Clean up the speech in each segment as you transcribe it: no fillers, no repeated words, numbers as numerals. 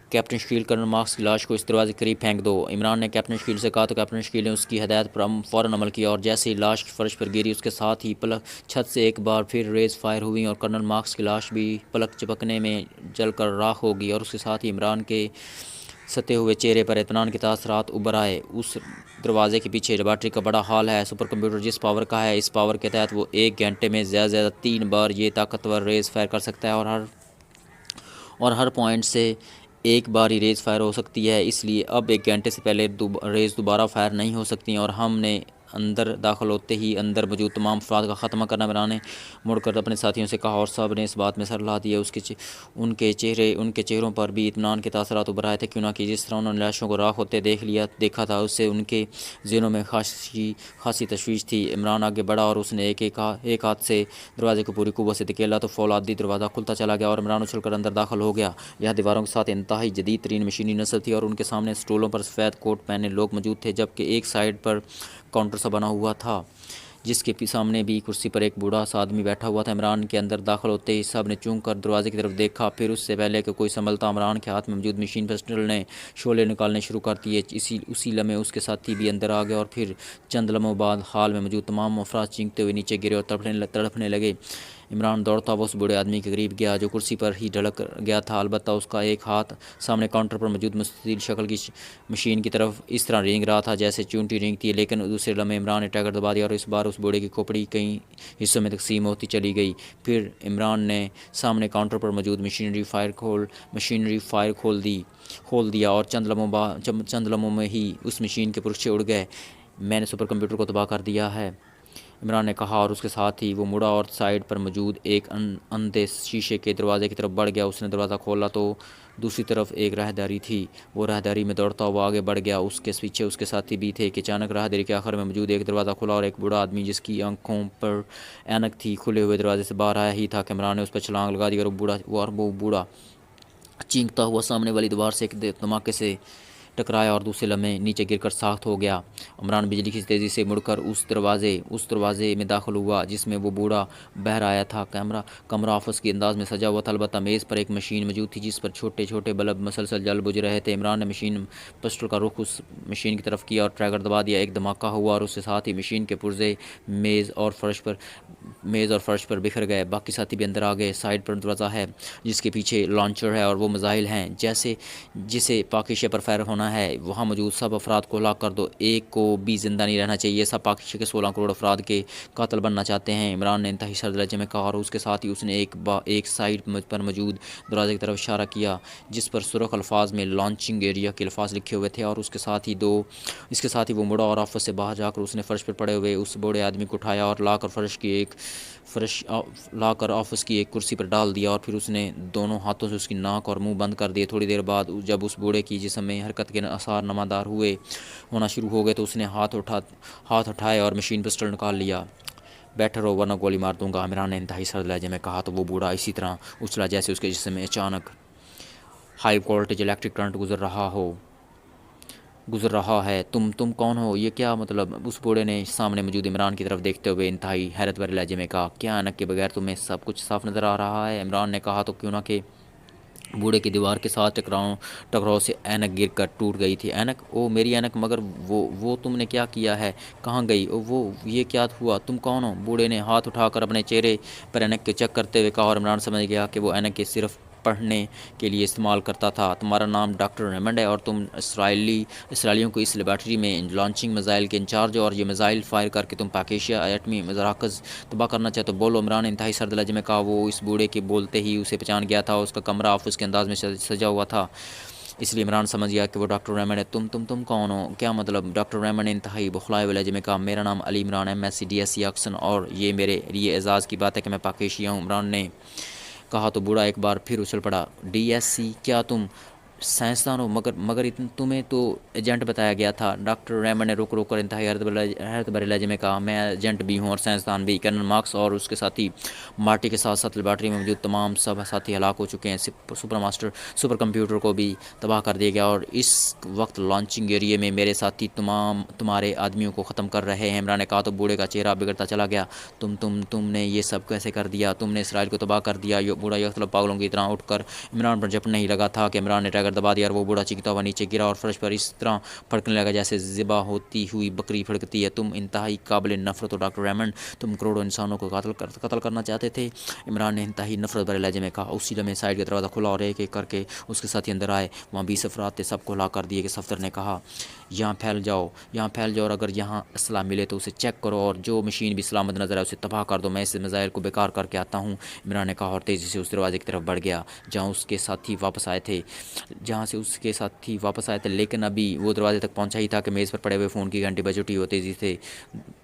Captain Shakeel colonel marks کی لاش کو اس دروازے کے قریب پھینک دو، عمران نے کیپٹن شکیل سے کہا تو کیپٹن شکیل نے اس کی ہدایت پر فوراً عمل کیا اور جیسے ہی لاش فرش پر گری اس کے ساتھ ہی پلک چھت سے ایک بار پھر ریز فائر ہوئیں اور کرنل مارکس کی لاش بھی پلک چپکنے میں جل کر راکھ ہو گئی اور اس کے ساتھ ہی عمران کے ستے ہوئے چہرے پر اطمینان کے تاثرات ابھر آئے۔ اس دروازے کے پیچھے لیبارٹری کا بڑا ہال ہے۔ سپر کمپیوٹر جس پاور کا ہے، اس پاور کے تحت وہ ایک گھنٹے میں زیادہ سے زیادہ 3 بار یہ طاقتور ریز فائر کر سکتا ہے اور ہر پوائنٹ سے ایک بار ہی ریز فائر ہو سکتی ہے، اس لیے اب ایک گھنٹے سے پہلے ریز دوبارہ فائر نہیں ہو سکتی اور ہم نے اندر داخل ہوتے ہی اندر موجود تمام افراد کا خاتمہ کرنا۔ عمران نے مڑ کر اپنے ساتھیوں سے کہا اور سب نے اس بات میں سر ہلا دیا۔ ان کے چہروں پر بھی اطمینان کے تاثرات ابھر آئے تھے، کیونکہ جس طرح انہوں نے لاشوں کو راکھ ہوتے دیکھا تھا اس سے ان کے ذہنوں میں خاصی تشویش تھی۔ عمران آگے بڑھا اور اس نے ایک ہاتھ سے دروازے کو پوری قوت سے دھکیلا تو فولادی دروازہ کھلتا چلا گیا اور عمران اچھل کر اندر داخل ہو گیا۔ یہاں دیواروں کے ساتھ انتہائی جدید ترین مشینری نصب تھی اور ان کے سامنے اسٹولوں پر سفید کوٹ پہنے لوگ موجود تھے، جبکہ ایک سائڈ پر کاؤنٹر سا بنا ہوا تھا جس کے سامنے بھی کرسی پر ایک بوڑھا سا آدمی بیٹھا ہوا تھا۔ عمران کے اندر داخل ہوتے ہی سب نے چونک کر دروازے کی طرف دیکھا، پھر اس سے پہلے کہ کوئی سنبھلتا عمران کے ہاتھ میں موجود مشین پسٹل نے شعلے نکالنے شروع کر دیے۔ اسی لمحے اس کے ساتھی بھی اندر آ گئے اور پھر چند لمحوں بعد ہال میں موجود تمام افراد چینکتے ہوئے نیچے گرے اور تڑپنے لگے۔ عمران دوڑتا ہوا اس بوڑھے آدمی کے قریب گیا جو کرسی پر ہی ڈھلک گیا تھا، البتہ اس کا ایک ہاتھ سامنے کاؤنٹر پر موجود مستطیل شکل کی مشین کی طرف اس طرح رینگ رہا تھا جیسے چونٹی رینگتی ہے، لیکن دوسرے لمحے عمران نے ٹریگر دبا دیا اور اس بار اس بوڑھے کی کھوپڑی کئی حصوں میں تقسیم ہوتی چلی گئی۔ پھر عمران نے سامنے کاؤنٹر پر موجود مشینری فائر کھول دیا اور چند لمحوں میں ہی اس مشین کے پرچھے اڑ گئے۔ میں نے سپر کمپیوٹر کو تباہ کر دیا ہے، عمران نے کہا اور اس کے ساتھ ہی وہ مڑا اور سائڈ پر موجود ایک اندھے شیشے کے دروازے کی طرف بڑھ گیا۔ اس نے دروازہ کھولا تو دوسری طرف ایک راہداری تھی، وہ راہداری میں دوڑتا ہوا آگے بڑھ گیا، اس کے پیچھے اس کے ساتھی بھی تھے کہ اچانک راہداری کے آخر میں موجود ایک دروازہ کھلا اور ایک بوڑھا آدمی جس کی آنکھوں پر اینک تھی کھلے ہوئے دروازے سے باہر آیا ہی تھا کہ عمران نے اس پر چھلانگ لگا دی اور وہ بوڑھا چینکتا ہوا سامنے والی دیوار سے ایک دھماکے سے ٹکرایا اور دوسرے لمحے نیچے گر کر ساخت ہو گیا۔ عمران بجلی کی تیزی سے مڑ کر اس دروازے میں داخل ہوا جس میں وہ بوڑھا بہر آیا تھا۔ کمرہ آفس کے انداز میں سجا ہوا تھا، البتہ میز پر ایک مشین موجود تھی جس پر چھوٹے چھوٹے بلب مسلسل جل بجھ رہے تھے۔ عمران نے مشین پسٹل کا رخ اس مشین کی طرف کیا اور ٹریگر دبا دیا۔ ایک دھماکہ ہوا اور اس کے ساتھ ہی مشین کے پرزے میز اور فرش پر بکھر گئے۔ باقی ساتھی بھی اندر آ گئے۔ سائڈ پر دروازہ ہے جس کے پیچھے لانچر ہے اور وہ میزائل ہیں جسے پاکیزہ پر فائر ہونا ہے۔ وہاں موجود سب افراد کو ہلاک کر دو، ایک کو بھی زندہ نہیں رہنا چاہیے، سب پاکیزہ کے 16 کروڑ افراد کے قاتل بننا چاہتے ہیں، عمران نے انتہائی سرد لہجے میں کہا اور اس کے ساتھ ہی اس نے ایک سائڈ پر موجود دروازے کی طرف اشارہ کیا جس پر سرخ الفاظ میں لانچنگ ایریا کے الفاظ لکھے ہوئے تھے اور اس کے ساتھ ہی وہ مڑا اور آفس سے باہر جا کر اس نے فرش پر پڑے ہوئے اس بوڑھے آدمی کو اٹھایا اور لا کر آفس کی ایک کرسی پر ڈال دیا اور پھر اس نے دونوں ہاتھوں سے اس کی ناک اور منہ بند کر دیے۔ تھوڑی دیر بعد جب اس بوڑھے کی جسم میں حرکت کے آثار نمودار ہونا شروع ہو گئے تو اس نے ہاتھ اٹھائے اور مشین پسٹل نکال لیا۔ بیٹھے رہو ورنہ گولی مار دوں گا، عمران نے انتہائی سرد لہجے میں کہا تو وہ بوڑھا اسی طرح اچھلا جیسے اس کے جسم میں اچانک ہائی وولٹیج الیکٹرک کرنٹ گزر رہا ہے۔ تم کون ہو؟ یہ کیا مطلب؟ اس بوڑھے نے سامنے موجود عمران کی طرف دیکھتے ہوئے انتہائی حیرت بھرے لہجے میں کہا، کیا اینک کے بغیر تمہیں سب کچھ صاف نظر آ رہا ہے؟ عمران نے کہا تو کیوں نہ کہ بوڑھے کی دیوار کے ساتھ ٹکراؤ سے اینک گر کر ٹوٹ گئی تھی۔ اینک؟ او میری اینک، مگر وہ تم نے کیا کیا ہے؟ کہاں گئی یہ کیا ہوا؟ تم کون ہو؟ بوڑھے نے ہاتھ اٹھا کر اپنے چہرے پر اینک کے چیک کرتے ہوئے کہا اور عمران سمجھ گیا کہ وہ اینک کے صرف پڑھنے کے لیے استعمال کرتا تھا۔ تمہارا نام ڈاکٹر ریمنڈ ہے اور تم اسرائیلیوں کو اس لیبارٹری میں لانچنگ میزائل کے انچارج ہو اور یہ میزائل فائر کر کے تم پاکیزہ ایٹمی مراکز تباہ کرنا چاہتے ہو؟ بولو، عمران نے انتہائی سرد لہجے میں کہا۔ وہ اس بوڑھے کے بولتے ہی اسے پہچان گیا تھا، اس کا کمرہ آفس کے انداز میں سجا ہوا تھا، اس لیے عمران سمجھ گیا کہ وہ ڈاکٹر ریمنڈ ہے۔ تم کون ہو؟ کیا مطلب؟ ڈاکٹر ریمنڈ نے انتہائی بوخلائے ہوئے لہجے میں کہا، میرا نام علی عمران MSc DSc آکسن اور یہ میرے لیے اعزاز کی بات ہے کہ میں پاکیزہ ہوں، عمران نے کہا تو بوڑھا ایک بار پھر اچھل پڑا۔ DSc؟ کیا تم سائنسدان ہو؟ مگر تمہیں تو ایجنٹ بتایا گیا تھا، ڈاکٹر ریمنڈ نے رک کر انتہائی حیرت بھرے لہجے میں کہا، میں ایجنٹ بھی ہوں اور سائنسدان بھی۔ کرنل مارکس اور اس کے ساتھی مارٹی کے ساتھ ساتھ لیبارٹری میں موجود تمام سب ساتھی ہلاک ہو چکے ہیں، سپر کمپیوٹر کو بھی تباہ کر دیا گیا اور اس وقت لانچنگ ایریا میں میرے ساتھی تمہارے آدمیوں کو ختم کر رہے ہیں، عمران نے کہا تو بوڑھے کا چہرہ بگڑتا چلا گیا۔ تم نے یہ سب کیسے کر دیا؟ تم نے اسرائیل کو تباہ کر دیا؟ بوڑھا یکطلب پاگلوں کی طرح اٹھ کر عمران پر جھپٹنے ہی لگا تھا کہ عمران نے ٹریگر کر دبا دیا اور وہ بوڑھا چیختا ہوا نیچے گرا اور فرش پر اس طرح پھڑکنے لگا جیسے ذبح ہوتی ہوئی بکری پھڑکتی ہے۔ تم انتہائی قابل نفرت ہو ڈاکٹر ریمنڈ، تم کروڑوں انسانوں کو قتل کرنا چاہتے تھے، عمران نے انتہائی نفرت بھرے لہجے میں کہا۔ اسی لمحے سائڈ کا دروازہ کھلا اور ایک ایک کر کے اس کے ساتھی اندر آئے۔ وہاں 20 افراد تھے، سب کو ہلاک کر دیے کہ صفدر نے کہا یہاں پھیل جاؤ اور اگر یہاں اسلحہ ملے تو اسے چیک کرو اور جو مشین بھی سلامت نظر آئے اسے تباہ کر دو، میں اس میزائل کو بیکار کر کے آتا ہوں، عمران نے کہا اور تیزی سے اس دروازے کی طرف بڑھ گیا جہاں سے اس کے ساتھی واپس آئے تھے، لیکن ابھی وہ دروازے تک پہنچا ہی تھا کہ میز پر پڑے ہوئے فون کی گھنٹی بج اٹھی۔ وہ تیزی سے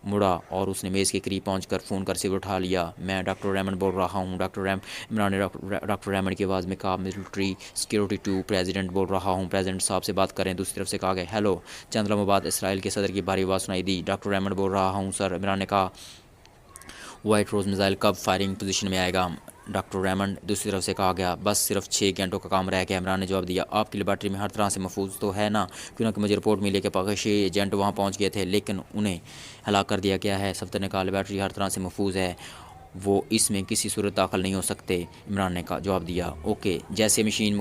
مڑا اور اس نے میز کے قریب پہنچ کر فون کا ریسیور اٹھا لیا۔ میں ڈاکٹر ریمنڈ بول رہا ہوں، عمران نے ڈاکٹر ریمنڈ کی آواز میں کہا۔ ملٹری سیکیورٹی ٹو پریزیڈنٹ بول رہا ہوں، پریزیڈنٹ صاحب سے بات کریں، دوسری طرف سے کہا گیا۔ ہیلو، چند لمحوں بعد اسرائیل کے صدر کی بھاری آواز سنائی دی۔ ڈاکٹر ریمنڈ بول رہا ہوں سر، عمران نے کہا۔ وائٹ روز میزائل کب فائرنگ پوزیشن میں آئے گا؟ ڈاکٹر ریمنڈ دوسری طرف سے کہا گیا۔ بس صرف 6 گھنٹوں کا کام رہ گیا، عمران نے جواب دیا۔ آپ کی لیبارٹری میں ہر طرح سے محفوظ تو ہے نا؟ کیونکہ مجھے رپورٹ ملی کہ پاکستانی ایجنٹ وہاں پہنچ گئے تھے لیکن انہیں ہلاک کر دیا گیا ہے۔ صفدر نے کہا لیبارٹری ہر طرح سے محفوظ ہے، وہ اس میں کسی صورت داخل نہیں ہو سکتے، عمران نے جواب دیا۔ اوکے، جیسے مشن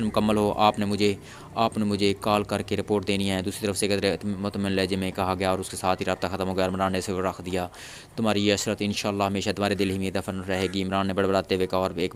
مکمل ہو آپ نے مجھے کال کر کے رپورٹ دینی ہے، دوسری طرف سے قدرے مطمئن لہجے میں کہا گیا اور اس کے ساتھ ہی رابطہ ختم ہو گیا۔ عمران نے اسے رکھ دیا۔ تمہاری یہ عشرت انشاءاللہ ہمیشہ تمہارے دل ہی میں دفن رہے گی، عمران نے بڑبڑاتے ہوئے کہا اور ایک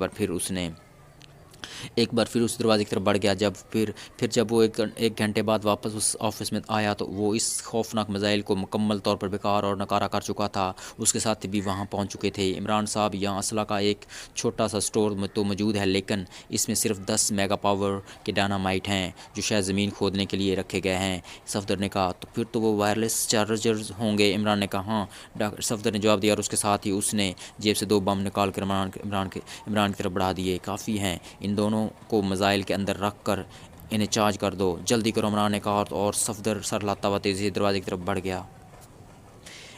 بار پھر اس دروازے کی طرف بڑھ گیا۔ جب وہ ایک گھنٹے بعد واپس اس آفس میں آیا تو وہ اس خوفناک میزائل کو مکمل طور پر بیکار اور ناکارہ کر چکا تھا۔ اس کے ساتھی بھی وہاں پہنچ چکے تھے۔ عمران صاحب، یہاں اسلحہ کا ایک چھوٹا سا سٹور تو موجود ہے لیکن اس میں صرف 10 میگا پاور کے ڈائنامائٹ ہیں جو شاید زمین کھودنے کے لیے رکھے گئے ہیں، صفدر نے کہا۔ تو پھر تو وہ وائرلیس چارجرز ہوں گے، عمران نے کہا۔ ہاں، صفدر نے جواب دیا اور اس کے ساتھ ہی اس نے جیب سے 2 بم نکال کر عمران کی طرف بڑھا دیے۔ کافی ہیں، ان دونوں کو میزائل کے اندر رکھ کر انہیں چارج کر دو، جلدی کرو، عمران نے کہا اور صفدر سر ہلاتا ہوا تیزی سے دروازے کی طرف بڑھ گیا۔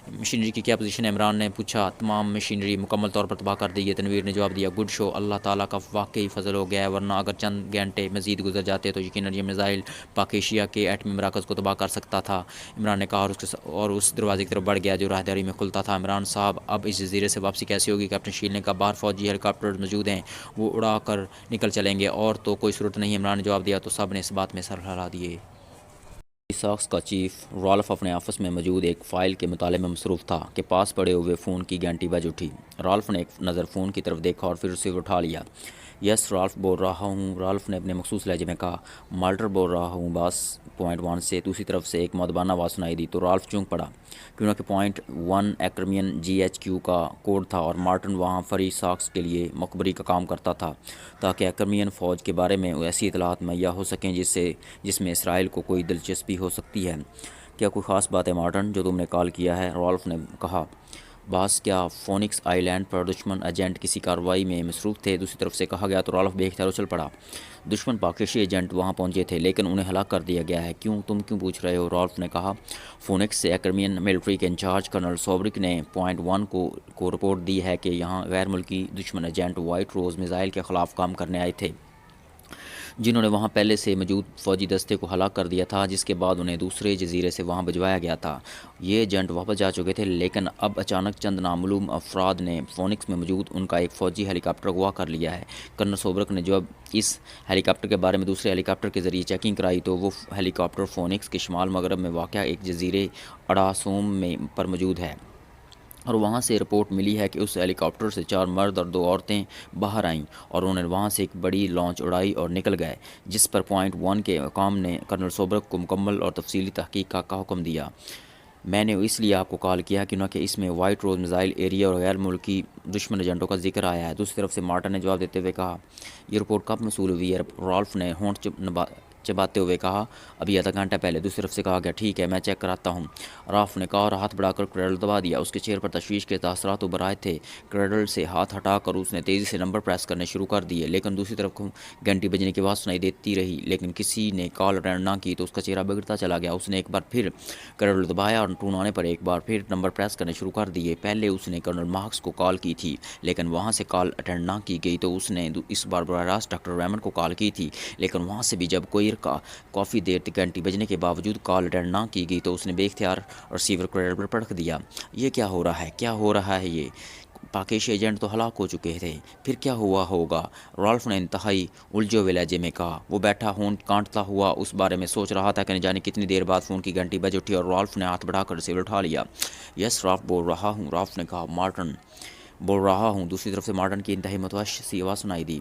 مشینری کی کیا پوزیشن ہے؟ عمران نے پوچھا۔ تمام مشینری مکمل طور پر تباہ کر دی ہے، تنویر نے جواب دیا۔ گڈ شو، اللہ تعالیٰ کا واقعی فضل ہو گیا ہے، ورنہ اگر چند گھنٹے مزید گزر جاتے تو یقیناً یہ میزائل پاک ایشیا کے ایٹمی مراکز کو تباہ کر سکتا تھا، عمران نے کہا اور اس دروازے کی طرف بڑھ گیا جو راہداری میں کھلتا تھا۔ عمران صاحب، اب اس جزیرے سے واپسی کیسے ہوگی؟ کیپٹن شیل نے کہا۔ باہر فوجی ہیلی کاپٹرز موجود ہیں، وہ اڑا کر نکل چلیں گے، اور تو کوئی صورت نہیں، عمران نے جواب دیا۔ تو سب نے اس بات میں سر ہلا دیے۔ ساکس کا چیف رالف اپنے آفس میں موجود ایک فائل کے مطالعے میں مصروف تھا کہ پاس پڑے ہوئے فون کی گھنٹی بج اٹھی۔ رالف نے ایک نظر فون کی طرف دیکھا اور پھر اسے اٹھا لیا۔ یس، رالف بول رہا ہوں، رالف نے اپنے مخصوص لہجے میں کہا۔ مالٹر بول رہا ہوں باس، پوائنٹ 1 سے دوسری طرف سے ایک مؤدبانہ آواز سنائی دی تو رالف چونک پڑا، کیونکہ پوائنٹ 1 ایکرمین GHQ کا کوڈ تھا اور مارٹن وہاں فری ساکس کے لیے مخبری کا کام کرتا تھا تاکہ ایکرمین فوج کے بارے میں ایسی اطلاعات مہیا ہو سکیں جس میں اسرائیل کو کوئی دلچسپی ہو سکتی ہے۔ کیا کوئی خاص بات ہے مارٹن جو تم نے کال کیا ہے؟ رالف نے کہا۔ باس، کیا فونکس آئی لینڈ پر دشمن ایجنٹ کسی کارروائی میں مصروف تھے؟ دوسری طرف سے کہا گیا تو رالف بے اختیار اچھل پڑا۔ دشمن پاکستانی ایجنٹ وہاں پہنچے تھے لیکن انہیں ہلاک کر دیا گیا ہے۔ تم کیوں پوچھ رہے ہو؟ رالف نے کہا۔ فونکس سے ایکرمین ملٹری کے انچارج کرنل سوبرک نے پوائنٹ 1 کو رپورٹ دی ہے کہ یہاں غیر ملکی دشمن ایجنٹ وائٹ روز میزائل کے خلاف کام کرنے آئے تھے، جنہوں نے وہاں پہلے سے موجود فوجی دستے کو ہلاک کر دیا تھا، جس کے بعد انہیں دوسرے جزیرے سے وہاں بھجوایا گیا تھا۔ یہ ایجنٹ واپس جا چکے تھے لیکن اب اچانک چند نامعلوم افراد نے فونکس میں موجود ان کا ایک فوجی ہیلی کاپٹر اغوا کر لیا ہے۔ کرنل سوبرک نے جب اس ہیلی کاپٹر کے بارے میں دوسرے ہیلی کاپٹر کے ذریعے چیکنگ کرائی تو وہ ہیلی کاپٹر فونکس کے شمال مغرب میں واقع ایک جزیرے اڑاسوم پر موجود ہے، اور وہاں سے رپورٹ ملی ہے کہ اس ہیلی کاپٹر سے 4 مرد اور 2 عورتیں باہر آئیں اور انہوں نے وہاں سے ایک بڑی لانچ اڑائی اور نکل گئے، جس پر پوائنٹ 1 کے حکام نے کرنل سوبرک کو مکمل اور تفصیلی تحقیق کا حکم دیا۔ میں نے اس لیے آپ کو کال کیا کیونکہ اس میں وائٹ روز میزائل ایریا اور غیر ملکی دشمن ایجنٹوں کا ذکر آیا ہے، دوسری طرف سے مارٹن نے جواب دیتے ہوئے کہا۔ یہ رپورٹ کب موصول ہوئی ہے؟ رالف نے ہونٹ چباتے ہوئے کہا۔ ابھی آدھا گھنٹہ پہلے، دوسری طرف سے کہا گیا۔ ٹھیک ہے، میں چیک کراتا ہوں، رالف نے کہا اور ہاتھ بڑھا کر کریڈل دبا دیا۔ اس کے چہرے پر تشویش کے تاثرات ابھر آئے تھے۔ کریڈل سے ہاتھ ہٹا کر اس نے تیزی سے نمبر پریس کرنے شروع کر دیے، لیکن دوسری طرف گھنٹی بجنے کی آواز سنائی دیتی رہی لیکن کسی نے کال اٹینڈ نہ کی تو اس کا چہرہ بگڑتا چلا گیا۔ اس نے ایک بار پھر کریڈل دبایا اور ٹون آنے پر ایک بار پھر نمبر پریس کرنے شروع کر دیے۔ پہلے اس نے کرنل مارکس کو کال کی تھی لیکن وہاں سے کال اٹینڈ نہ کی گئی تو اس نے اس بار براہ راست ڈاکٹر ریمنڈ کو کال کی تھی، لیکن وہاں سے بھی جب کوئی کافی دیر تک گھنٹی بجنے کے باوجود کال اٹینڈ نہ کی گئی تو اس نے بے اختیار ریسیور کریڈل پر پٹک دیا۔ یہ کیا ہو رہا ہے؟ کیا ہو رہا ہے یہ؟ پاکیش ایجنٹ تو ہلاک ہو چکے تھے، پھر کیا ہوا ہوگا؟ رالف نے انتہائی الجھے ہوئے لہجے میں کہا۔ وہ بیٹھا ہونٹ کانٹتا ہوا اس بارے میں سوچ رہا تھا کہ نہ جانے کتنی دیر بعد فون کی گھنٹی بج اٹھی اور رالف نے ہاتھ بڑھا کر ریسیور اٹھا لیا۔ یس رالف بول رہا ہوں، رالف نے کہا۔ مارٹن بول رہا ہوں۔ دوسری طرف سے مارٹن کی انتہائی متوحش سی آواز سنائی دی۔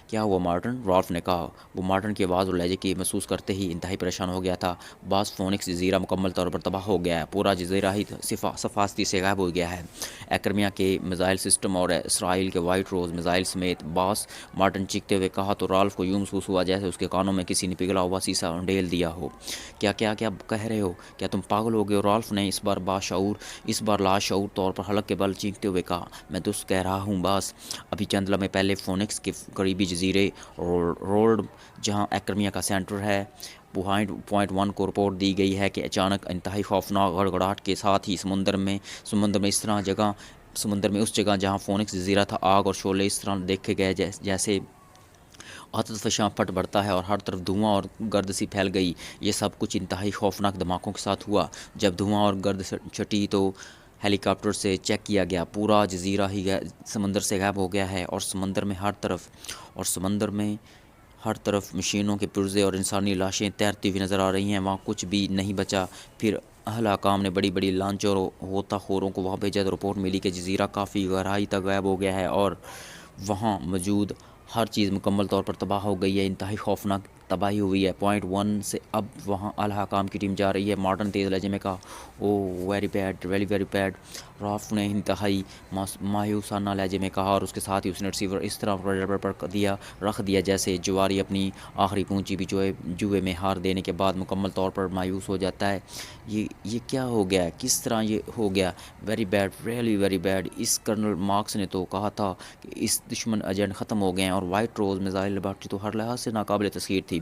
کیا ہوا مارٹن؟ رالف نے کہا۔ وہ مارٹن کی آواز اور لہجے کی محسوس کرتے ہی انتہائی پریشان ہو گیا تھا۔ باس فونکس جزیرہ مکمل طور پر تباہ ہو گیا ہے، پورا جزیرہ ہی صفاستی سے غائب ہو گیا ہے، ایکرمیا کے میزائل سسٹم اور اسرائیل کے وائٹ روز میزائل سمیت۔ باس، مارٹن چیختے ہوئے کہا تو رالف کو یوں محسوس ہوا جیسے اس کے کانوں میں کسی نے پگھلا ہوا سیسا ڈھیل دیا ہو۔ کیا کہہ رہے ہو؟ کیا تم پاگل ہو گئے ہو؟ رالف نے اس بار لاشعور طور پر حلق کے بل چیختے ہوئے کہا۔ میں درست کہہ رہا ہوں باس، ابھی چند لمحے پہلے فونکس کے قریبی جزیرے رولڈ جہاں ایکرمیا کا سینٹر ہے پوائنٹ 1 کو رپورٹ دی گئی ہے کہ اچانک انتہائی خوفناک گڑگڑاہٹ کے ساتھ ہی سمندر میں اس جگہ جہاں فونکس جزیرہ تھا آگ اور شعلے اس طرح دیکھے گئے جیسے آتش فشاں پھٹ بڑھتا ہے اور ہر طرف دھواں اور گرد سی پھیل گئی۔ یہ سب کچھ انتہائی خوفناک دھماکوں کے ساتھ ہوا۔ جب دھواں اور گرد چھٹی تو ہیلی کاپٹر سے چیک کیا گیا، پورا جزیرہ ہی سمندر سے غائب ہو گیا ہے اور سمندر میں ہر طرف مشینوں کے پرزے اور انسانی لاشیں تیرتی ہوئی نظر آ رہی ہیں۔ وہاں کچھ بھی نہیں بچا۔ پھر اہل حکام نے بڑی بڑی لانچوں اور غوطہ خوروں کو وہاں بھیجا تو رپورٹ ملی کہ جزیرہ کافی گہرائی تک غائب ہو گیا ہے اور وہاں موجود ہر چیز مکمل طور پر تباہ ہو گئی ہے۔ انتہائی خوفناک تباہی ہوئی ہے۔ پوائنٹ 1 سے اب وہاں اعلی حکام کی ٹیم جا رہی ہے، مارٹن تیز لہجے میں کہا۔ Oh very bad, really very bad, Ralph نے انتہائی مایوسانہ لہجے میں کہا اور اس کے ساتھ ہی اس نے ریسیور اس طرح پر رکھ دیا جیسے جواری اپنی آخری پونچی بھی جوئے میں ہار دینے کے بعد مکمل طور پر مایوس ہو جاتا ہے۔ یہ کیا ہو گیا؟ کس طرح یہ ہو گیا؟ Very bad, really very bad. اس کرنل مارکس نے تو کہا تھا کہ اس دشمن ایجنٹ ختم ہو گئے ہیں اور وائٹ روز میزائل لیبارٹری تو ہر لحاظ سے ناقابل تسخیر تھی،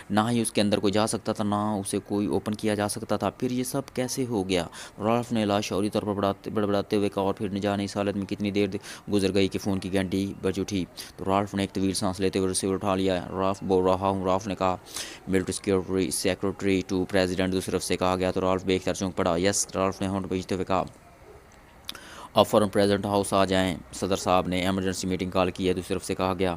نہ ہی اس کے اندر کوئی جا سکتا تھا، نہ اسے کوئی اوپن کیا جا سکتا تھا۔ پھر یہ سب کیسے ہو گیا؟ رالف نے لاشعوری طور پر بڑبڑاتے ہوئے کہا اور پھر نہ جانے اس حالت میں کتنی دیر گزر گئی کہ فون کی گھنٹی بج اٹھی تو رالف نے ایک طویل سانس لیتے ہوئے ریسیور اٹھا لیا۔ رالف بول رہا ہوں، رالف نے کہا۔ ملٹری سیکرٹری ٹو پریزیڈنٹ دوسری طرف سے کہا گیا تو رالف بے اختیار چونک پڑا۔ یس، رالف نے ہونٹ بھیجتے ہوئے کہا۔ آپ فوراً پریزیڈنٹ ہاؤس آ جائیں، صدر صاحب نے ایمرجنسی میٹنگ کال کی ہے، دوسری طرف سے کہا گیا۔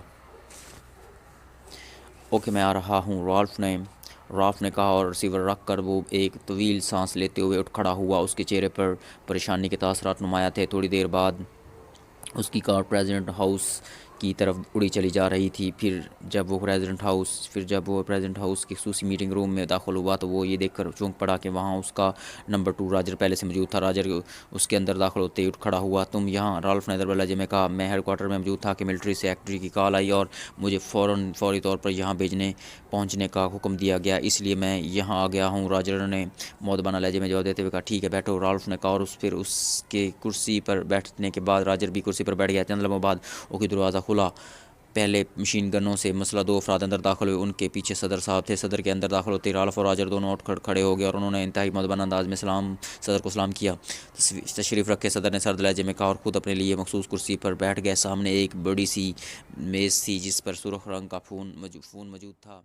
اوکے میں آ رہا ہوں، رالف نے کہا اور ریسیور رکھ کر وہ ایک طویل سانس لیتے ہوئے اٹھ کھڑا ہوا۔ اس کے چہرے پر پریشانی کے تاثرات نمایاں تھے۔ تھوڑی دیر بعد اس کی کار پریزیڈنٹ ہاؤس کی طرف اڑی چلی جا رہی تھی۔ پھر جب وہ پریزیڈنٹ ہاؤس کی خصوصی میٹنگ روم میں داخل ہوا تو وہ یہ دیکھ کر چونک پڑا کہ وہاں اس کا نمبر 2 راجر پہلے سے موجود تھا۔ راجر اس کے اندر داخل ہوتے ہی اٹھ کھڑا ہوا۔ تم یہاں؟ رالف نے ضرب لہجے میں کہا۔ میں ہیڈ کوارٹر میں موجود تھا کہ ملٹری سیکرٹری کی کال آئی اور مجھے فوری طور پر یہاں پہنچنے کا حکم دیا گیا، اس لیے میں یہاں آ گیا ہوں، راجر نے مؤدبانہ لہجے میں جواب دیتے ہوئے کہا۔ ٹھیک ہے بیٹھو، رالف نے کہا اور پھر اس کے کرسی پر بیٹھنے کے بعد راجر بھی کرسی پر بیٹھ گیا۔ چند لمحوں بعد وہ کی دروازہ کھلا۔ پہلے مشین گنوں سے مسلح 2 افراد اندر داخل ہوئے، ان کے پیچھے صدر صاحب تھے۔ صدر کے اندر داخل ہوتے ہی رالف اور راجر دونوں اٹھ کھڑے ہو گئے اور انہوں نے انتہائی مؤدبانہ انداز میں صدر کو سلام کیا۔ تشریف رکھے، صدر نے سرد لہجے میں کہا اور خود اپنے لیے مخصوص کرسی پر بیٹھ گئے۔ سامنے ایک بڑی سی میز تھی جس پر سرخ رنگ کا فون موجود تھا۔